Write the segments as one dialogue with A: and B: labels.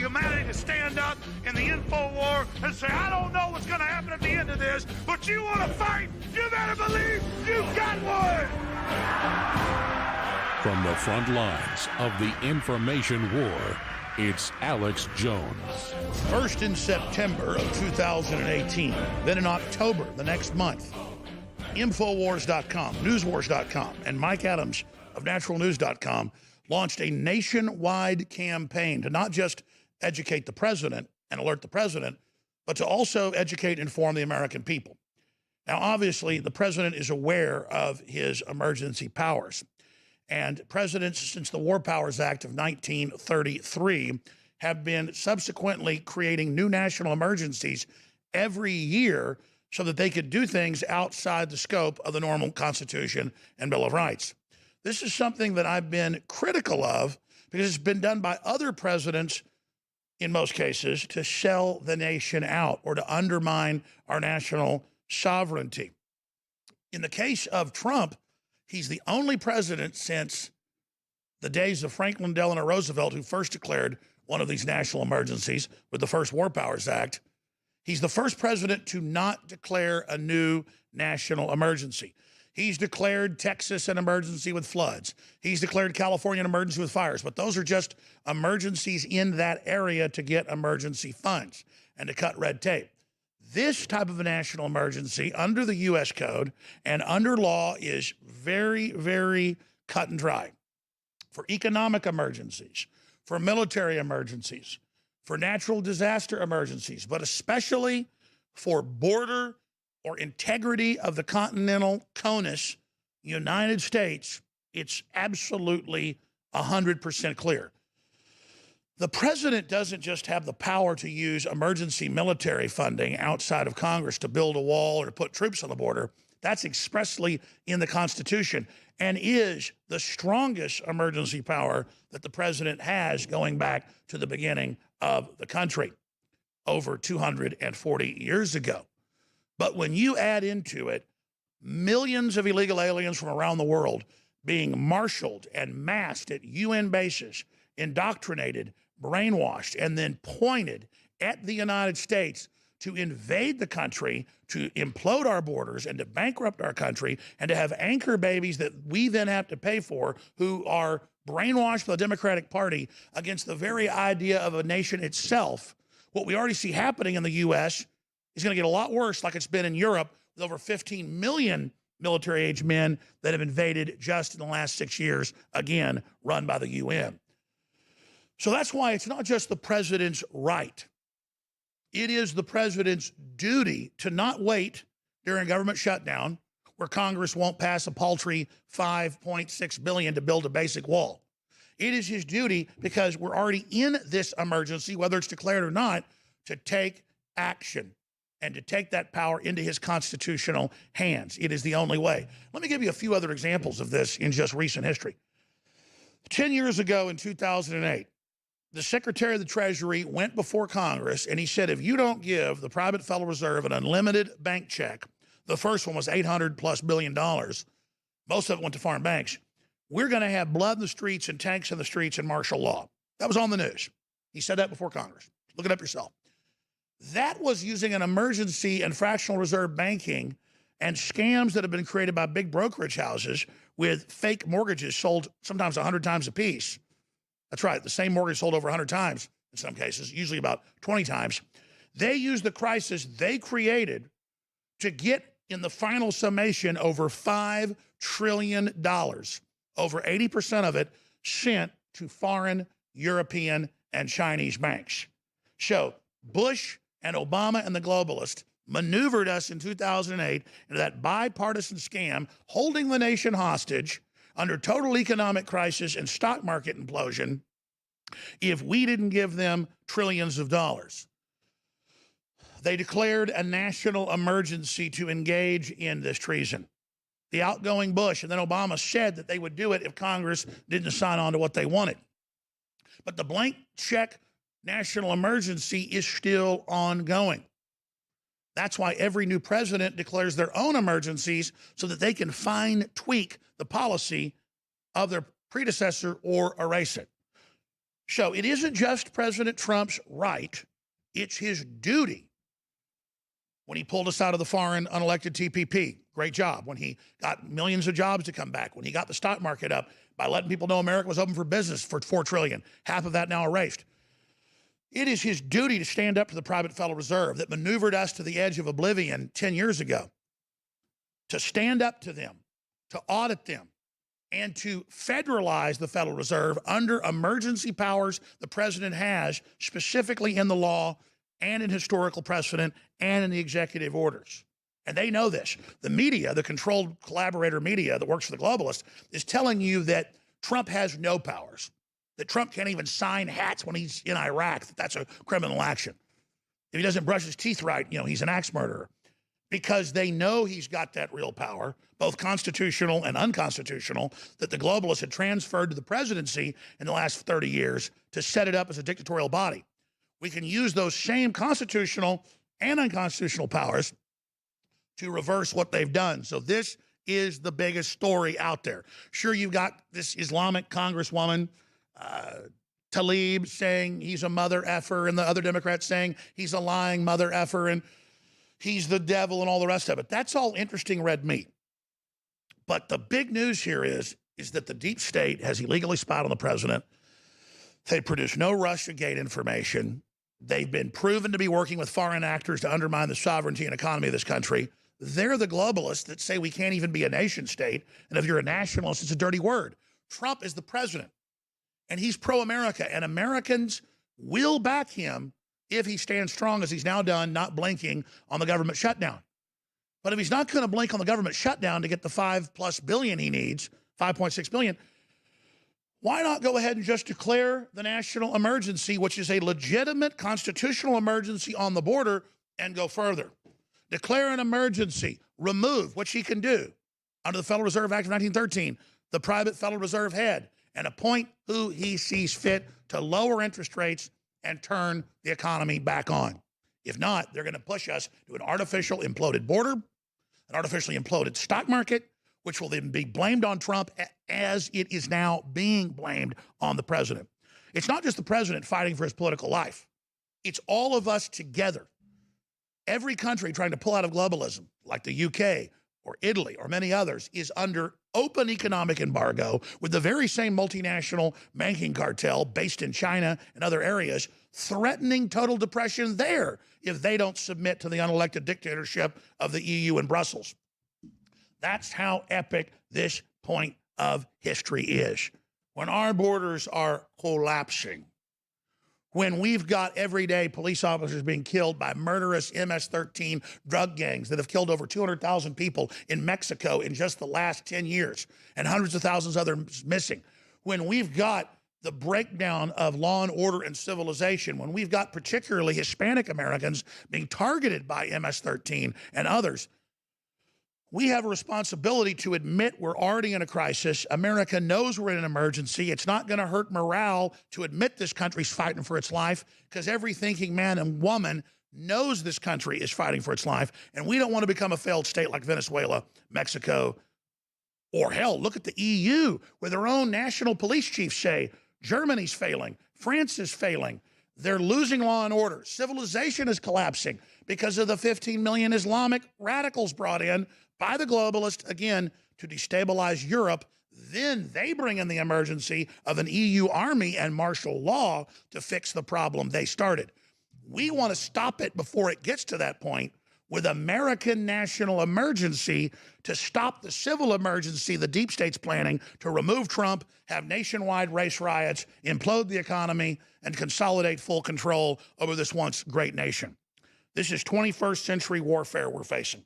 A: humanity to stand up in the info war and say, I don't know what's going to happen at the end of this, but you want to fight, you better believe you've got one.
B: From the front lines of the information war, it's Alex Jones.
C: First in September of 2018, then in October, the next month, Infowars.com, Newswars.com, and Mike Adams of NaturalNews.com launched a nationwide campaign to not just educate the president and alert the president, but to also educate and inform the American people. Now, obviously, the president is aware of his emergency powers. And presidents since the War Powers Act of 1933 have been subsequently creating new national emergencies every year so that they could do things outside the scope of the normal Constitution and Bill of Rights. This is something that I've been critical of because it's been done by other presidents, in most cases, to sell the nation out or to undermine our national sovereignty. In the case of Trump, he's the only president since the days of Franklin Delano Roosevelt who first declared one of these national emergencies with the first War Powers Act. He's the first president to not declare a new national emergency. He's declared Texas an emergency with floods. He's declared California an emergency with fires. But those are just emergencies in that area to get emergency funds and to cut red tape. This type of a national emergency under the U.S. Code and under law is very, very cut and dry. For economic emergencies, for military emergencies, for natural disaster emergencies, but especially for border or integrity of the continental CONUS, United States, it's absolutely 100% clear. The president doesn't just have the power to use emergency military funding outside of Congress to build a wall or to put troops on the border. That's expressly in the Constitution and is the strongest emergency power that the president has going back to the beginning of the country over 240 years ago. But when you add into it millions of illegal aliens from around the world being marshaled and massed at UN bases, indoctrinated, brainwashed, and then pointed at the United States to invade the country, to implode our borders, and to bankrupt our country, and to have anchor babies that we then have to pay for who are brainwashed by the Democratic Party against the very idea of a nation itself. What we already see happening in the U.S. is going to get a lot worse, like it's been in Europe, with over 15 million military-age men that have invaded just in the last 6 years, again, run by the UN. So that's why it's not just the president's right. It is the president's duty to not wait during a government shutdown where Congress won't pass a paltry $5.6 billion to build a basic wall. It is his duty, because we're already in this emergency, whether it's declared or not, to take action and to take that power into his constitutional hands. It is the only way. Let me give you a few other examples of this in just recent history. 10 years ago in 2008, the Secretary of the Treasury went before Congress and he said, if you don't give the private Federal Reserve an unlimited bank check, the first one was $800+ billion, most of it went to foreign banks, we're going to have blood in the streets and tanks in the streets and martial law. That was on the news. He said that before Congress. Look it up yourself. That was using an emergency and fractional reserve banking and scams that have been created by big brokerage houses with fake mortgages sold sometimes 100 times a piece. That's right, the same mortgage sold over 100 times in some cases, usually about 20 times. They used the crisis they created to get, in the final summation, over $5 trillion, over 80% of it sent to foreign, European, and Chinese banks. So Bush and Obama and the globalists maneuvered us in 2008 into that bipartisan scam, holding the nation hostage under total economic crisis and stock market implosion if we didn't give them trillions of dollars. They declared a national emergency to engage in this treason. The outgoing Bush and then Obama said that they would do it if Congress didn't sign on to what they wanted. But the blank check national emergency is still ongoing. That's why every new president declares their own emergencies so that they can fine tweak the policy of their predecessor or erase it. So it isn't just President Trump's right, it's his duty. When he pulled us out of the foreign unelected TPP, great job. When he got millions of jobs to come back, when he got the stock market up by letting people know America was open for business for $4 trillion, half of that now erased. It is his duty to stand up to the private Federal Reserve that maneuvered us to the edge of oblivion 10 years ago, to stand up to them, to audit them, and to federalize the Federal Reserve under emergency powers the president has, specifically in the law and in historical precedent and in the executive orders. And they know this. The media, the controlled collaborator media that works for the globalists, is telling you that Trump has no powers, that Trump can't even sign hats when he's in Iraq, that that's a criminal action. If he doesn't brush his teeth right, he's an axe murderer. Because they know he's got that real power, both constitutional and unconstitutional, that the globalists had transferred to the presidency in the last 30 years to set it up as a dictatorial body. We can use those same constitutional and unconstitutional powers to reverse what they've done. So this is the biggest story out there. Sure, you've got this Islamic congresswoman, Tlaib, saying he's a mother effer, and the other Democrats saying he's a lying mother effer, and he's the devil, and all the rest of it. That's all interesting red meat. But the big news here is that the deep state has illegally spied on the president. They produce no Russiagate information. They've been proven to be working with foreign actors to undermine the sovereignty and economy of this country. They're the globalists that say we can't even be a nation state. And if you're a nationalist, it's a dirty word. Trump is the president, and he's pro-America, and Americans will back him if he stands strong, as he's now done, not blinking on the government shutdown. But if he's not going to blink on the government shutdown to get the $5+ billion he needs, $5.6 billion, why not go ahead and just declare the national emergency, which is a legitimate constitutional emergency on the border, and go further? Declare an emergency, remove, which he can do under the Federal Reserve Act of 1913, the private Federal Reserve head, and appoint who he sees fit to lower interest rates and turn the economy back on. If not, they're going to push us to an artificial imploded border, an artificially imploded stock market, which will then be blamed on Trump as it is now being blamed on the president. It's not just the president fighting for his political life. It's all of us together. Every country trying to pull out of globalism, like the UK or Italy or many others, is under open economic embargo with the very same multinational banking cartel based in China and other areas threatening total depression there if they don't submit to the unelected dictatorship of the EU and Brussels. That's how epic this point of history is. When our borders are collapsing, when we've got everyday police officers being killed by murderous MS-13 drug gangs that have killed over 200,000 people in Mexico in just the last 10 years, and hundreds of thousands others missing, when we've got the breakdown of law and order and civilization, when we've got particularly Hispanic Americans being targeted by MS-13 and others, we have a responsibility to admit we're already in a crisis. America knows we're in an emergency. It's not going to hurt morale to admit this country's fighting for its life, because every thinking man and woman knows this country is fighting for its life, and we don't want to become a failed state like Venezuela, Mexico, or hell, look at the EU, where their own national police chiefs say Germany's failing, France is failing. They're losing law and order. Civilization is collapsing because of the 15 million Islamic radicals brought in by the globalists, again, to destabilize Europe. Then they bring in the emergency of an EU army and martial law to fix the problem they started. We want to stop it before it gets to that point with American national emergency to stop the civil emergency the deep state's planning to remove Trump, have nationwide race riots, implode the economy, and consolidate full control over this once great nation. This is 21st century warfare we're facing.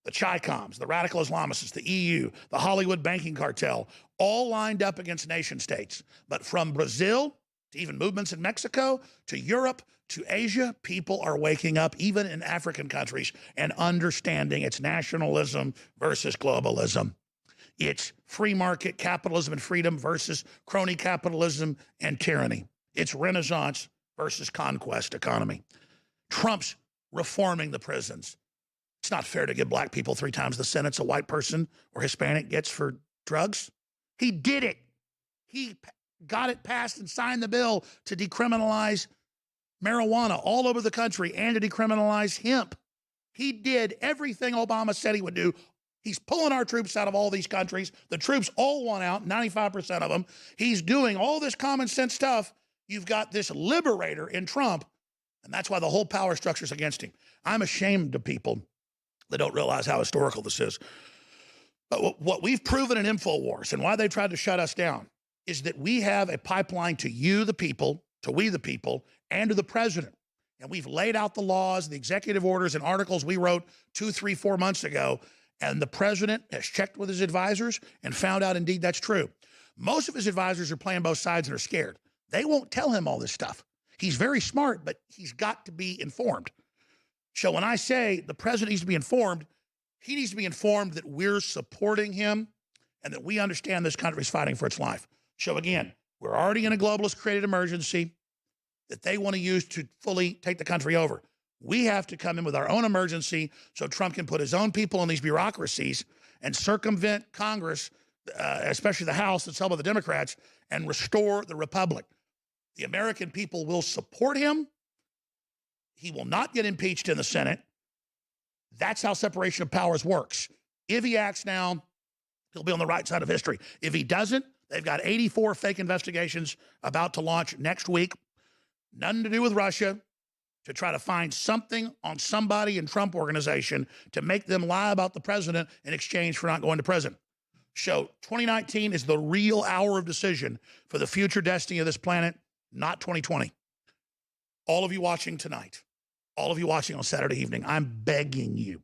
C: The Chi-Coms, the radical Islamists, the EU, the Hollywood banking cartel, all lined up against nation states. But from Brazil to even movements in Mexico to Europe to Asia, people are waking up, even in African countries, and understanding it's nationalism versus globalism. It's free market capitalism and freedom versus crony capitalism and tyranny. It's Renaissance versus conquest economy. Trump's reforming the prisons. It's not fair to give black people 3 times the sentence a white person or Hispanic gets for drugs. He did it. He got it passed and signed the bill to decriminalize marijuana all over the country and to decriminalize hemp. He did everything Obama said he would do. He's pulling our troops out of all these countries. The troops all want out, 95% of them. He's doing all this common sense stuff. You've got this liberator in Trump, and that's why the whole power structure is against him. I'm ashamed of people that don't realize how historical this is. But what we've proven in InfoWars and why they tried to shut us down is that we have a pipeline to you, the people, to we, the people, and to the president. And we've laid out the laws, the executive orders, and articles we wrote 2, 3, 4 months ago. And the president has checked with his advisors and found out indeed that's true. Most of his advisors are playing both sides and are scared. They won't tell him all this stuff. He's very smart, but he's got to be informed. So when I say the president needs to be informed, he needs to be informed that we're supporting him and that we understand this country is fighting for its life. So again, we're already in a globalist created emergency that they want to use to fully take the country over. We have to come in with our own emergency so Trump can put his own people in these bureaucracies and circumvent Congress, especially the House and some of the Democrats, and restore the republic. The American people will support him. He will not get impeached in the Senate. That's how separation of powers works. If he acts now, he'll be on the right side of history. If he doesn't, they've got 84 fake investigations about to launch next week. Nothing to do with Russia, to try to find something on somebody in Trump organization to make them lie about the president in exchange for not going to prison. So 2019 is the real hour of decision for the future destiny of this planet, not 2020. All of you watching tonight, all of you watching on Saturday evening, I'm begging you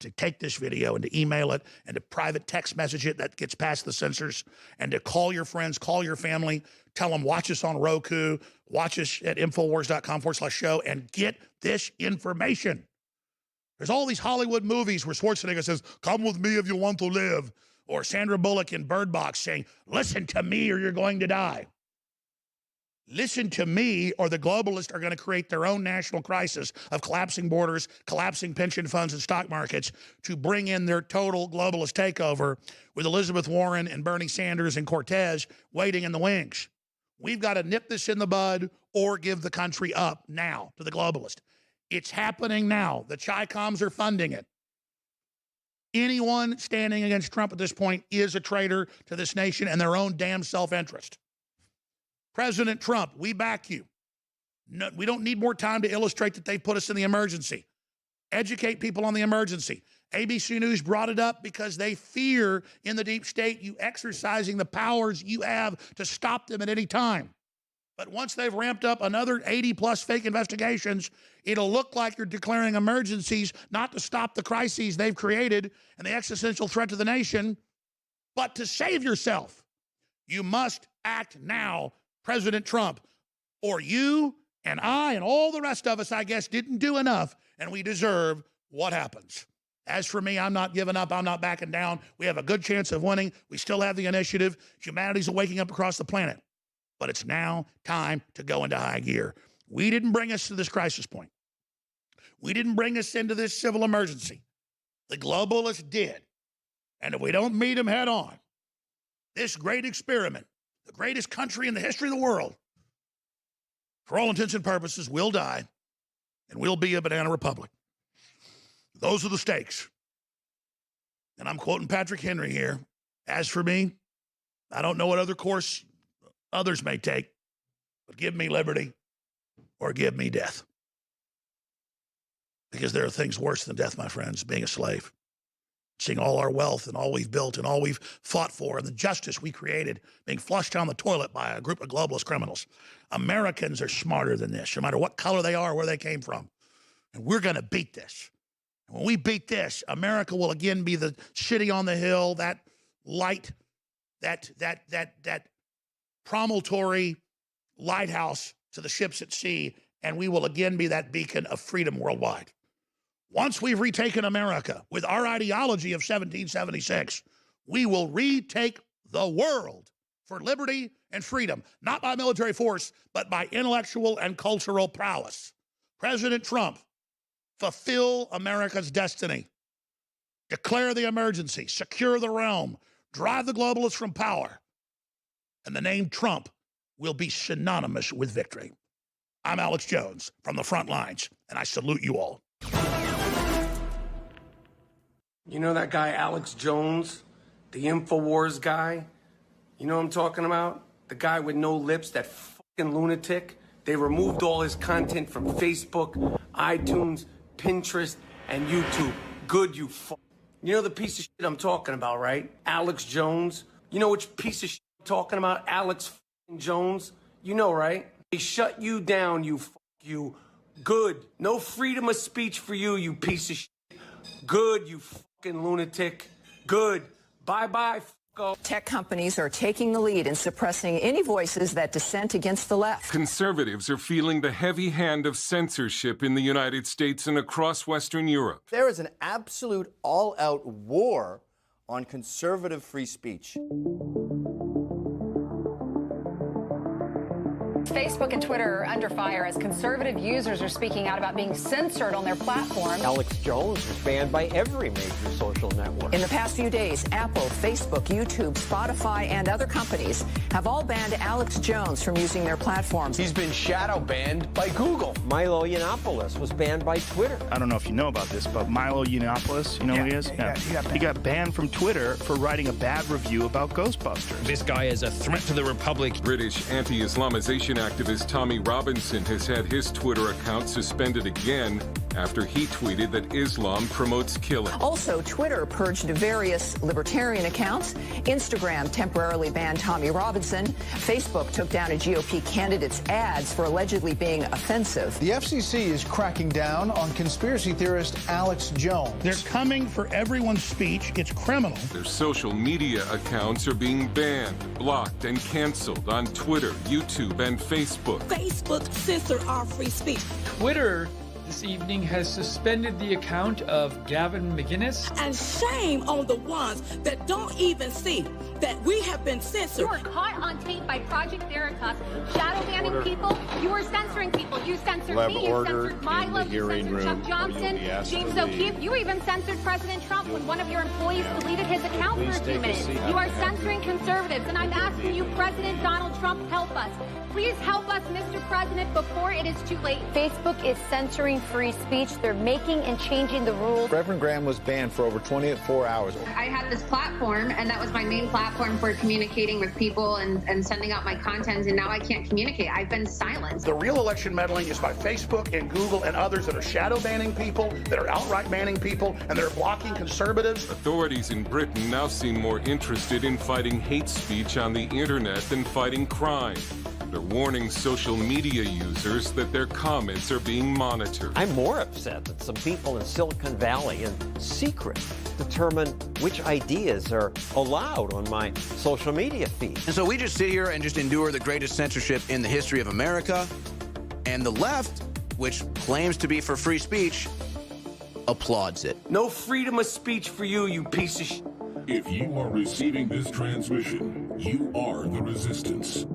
C: to take this video and to email it and to private text message it that gets past the censors and to call your friends, call your family, tell them watch us on Roku, watch us at Infowars.com/show and get this information. There's all these Hollywood movies where Schwarzenegger says, come with me if you want to live. Or Sandra Bullock in Bird Box saying, listen to me or you're going to die. Listen to me or the globalists are going to create their own national crisis of collapsing borders, collapsing pension funds and stock markets to bring in their total globalist takeover with Elizabeth Warren and Bernie Sanders and Cortez waiting in the wings. We've got to nip this in the bud or give the country up now to the globalist. It's happening now. The Chi-Coms are funding it. Anyone standing against Trump at this point is a traitor to this nation and their own damn self-interest. President Trump, we back you. No, we don't need more time to illustrate that they put us in the emergency. Educate people on the emergency. ABC News brought it up because they fear in the deep state you exercising the powers you have to stop them at any time. But once they've ramped up another 80-plus fake investigations, it'll look like you're declaring emergencies not to stop the crises they've created and the existential threat to the nation, but to save yourself. You must act now, President Trump, or you and I and all the rest of us, I guess, didn't do enough, and we deserve what happens. As for me, I'm not giving up. I'm not backing down. We have a good chance of winning. We still have the initiative. Humanity's waking up across the planet. But it's now time to go into high gear. We didn't bring us to this crisis point. We didn't bring us into this civil emergency. The globalists did. And if we don't meet them head on, this great experiment, the greatest country in the history of the world, for all intents and purposes, will die, and we'll be a banana republic. Those are the stakes. And I'm quoting Patrick Henry here. As for me, I don't know what other course others may take, but give me liberty or give me death. Because there are things worse than death, my friends, being a slave. Seeing all our wealth and all we've built and all we've fought for and the justice we created being flushed down the toilet by a group of globalist criminals. Americans are smarter than this, no matter what color they are or where they came from. And we're going to beat this. And when we beat this, America will again be the city on the hill, that light, that promontory lighthouse to the ships at sea, and we will again be that beacon of freedom worldwide. Once we've retaken America with our ideology of 1776, we will retake the world for liberty and freedom, not by military force, but by intellectual and cultural prowess. President Trump, fulfill America's destiny. Declare the emergency, secure the realm, drive the globalists from power. and the name Trump will be synonymous with victory. I'm Alex Jones from the front lines, and I salute you all.
D: You know that guy, Alex Jones, the InfoWars guy? You know what I'm talking about? The guy with no lips, that fucking lunatic. They removed all his content from Facebook, iTunes, Pinterest, and YouTube. Good, you fuck. You know the piece of shit I'm talking about, right? Alex Jones. You know which piece of shit I'm talking about? Alex Jones. You know, right? They shut you down, you fuck you. Good. No freedom of speech for you, you piece of shit. Good, you fucking lunatic. Good. Bye-bye, fucko.
E: Tech companies are taking the lead in suppressing any voices that dissent against the left.
F: Conservatives are feeling the heavy hand of censorship in the United States and across Western Europe.
G: There is an absolute all-out war on conservative free speech.
E: Facebook and Twitter are under fire as conservative users are speaking out about being censored on their platform.
H: Alex Jones was banned by every major social network.
E: In the past few days, Apple, Facebook, YouTube, Spotify, and other companies have all banned Alex Jones from using their platforms.
G: He's been shadow banned by Google.
H: Milo Yiannopoulos was banned by Twitter.
I: I don't know if you know about this, but Milo Yiannopoulos, you know who he is? He got banned from Twitter for writing a bad review about Ghostbusters.
J: This guy is a threat to the Republic.
F: British anti-Islamization activist Tommy Robinson has had his Twitter account suspended again after he tweeted that Islam promotes killing.
E: Also, Twitter purged various libertarian accounts. Instagram temporarily banned Tommy Robinson. Facebook took down a GOP candidate's ads for allegedly being offensive.
K: The FCC is cracking down on conspiracy theorist Alex Jones.
C: They're coming for everyone's speech. It's criminal.
F: Their social media accounts are being banned, blocked, and canceled on Twitter, YouTube, and Facebook.
L: Facebook censored our free speech.
M: Twitter this evening has suspended the account of Gavin McInnes.
L: And shame on the ones that don't even see that we have been censored.
N: You are caught on tape by Project Veritas, shadow banning people. You are censoring people. You censored me. You censored Milo. You censored Chuck Johnson, James O'Keefe. You even censored President Trump when one of your employees deleted his account for a few minutes. You are censoring conservatives, and I'm asking you, President Donald Trump, help us. Please help us, Mr. President, before it is too late.
O: Facebook is censoring free speech. They're making and changing the rules.
P: Reverend Graham was banned for over 24 hours.
Q: I had this platform, and that was my main platform for communicating with people and sending out my content, and now I can't communicate. I've been silenced.
C: The real election meddling is by Facebook and Google and others that are shadow banning people, that are outright banning people, and they're blocking conservatives.
F: Authorities in Britain now seem more interested in fighting hate speech on the internet than fighting crime. They're warning social media users that their comments are being monitored.
H: I'm more upset that some people in Silicon Valley in secret determine which ideas are allowed on my social media feed.
R: And so we just sit here and just endure the greatest censorship in the history of America. And the left, which claims to be for free speech, applauds it.
D: No freedom of speech for you, you piece of shit.
B: If you are receiving this transmission, you are the resistance.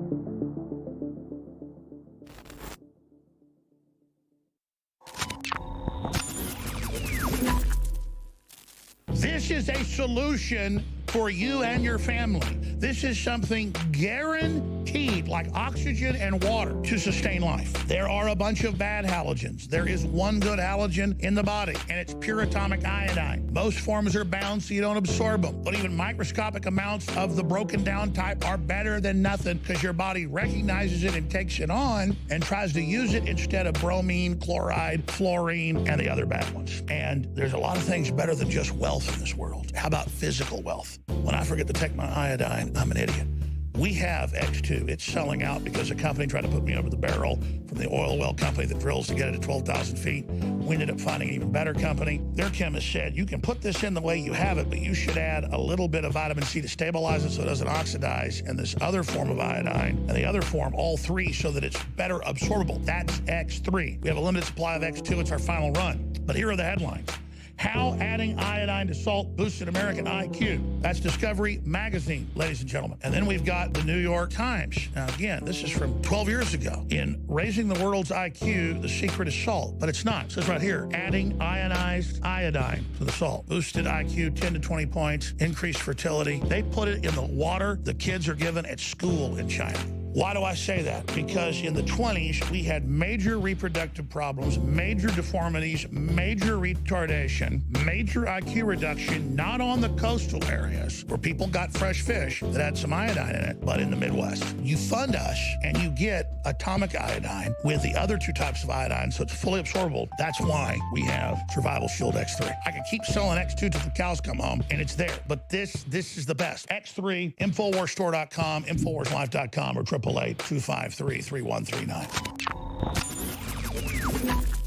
C: This is a solution for you and your family. This is something guaranteed, like oxygen and water, to sustain life. There are a bunch of bad halogens. There is one good halogen in the body, and it's pure atomic iodine. Most forms are bound so you don't absorb them, but even microscopic amounts of the broken down type are better than nothing because your body recognizes it and takes it on and tries to use it instead of bromine, chloride, fluorine, and the other bad ones. And there's a lot of things better than just wealth in this world. How about physical wealth? When I forget to take my iodine, I'm an idiot. We have X2. It's selling out because a company tried to put me over the barrel from the oil well company that drills to get it to 12,000 feet. We ended up finding an even better company. Their chemist said, you can put this in the way you have it, but you should add a little bit of vitamin C to stabilize it so it doesn't oxidize, and this other form of iodine, and the other form, all three, so that it's better absorbable. That's X3. We have a limited supply of X2. It's our final run. But here are the headlines. How adding iodine to salt boosted American IQ. That's Discovery Magazine, ladies and gentlemen. And then we've got the New York Times. Now, again, this is from 12 years ago. In Raising the World's IQ, the secret is salt. But it's not. It says right here, adding ionized iodine to the salt. Boosted IQ 10 to 20 points, increased fertility. They put it in the water the kids are given at school in China. Why do I say that? Because in the 20s, we had major reproductive problems, major deformities, major retardation, major IQ reduction, not on the coastal areas where people got fresh fish that had some iodine in it, but in the Midwest. You fund us and you get atomic iodine with the other two types of iodine, so it's fully absorbable. That's why we have Survival Shield X3. I could keep selling X2 till the cows come home, and it's there. But this is the best. X3, InfoWarsStore.com, InfoWarsLife.com, or 888-253-3139.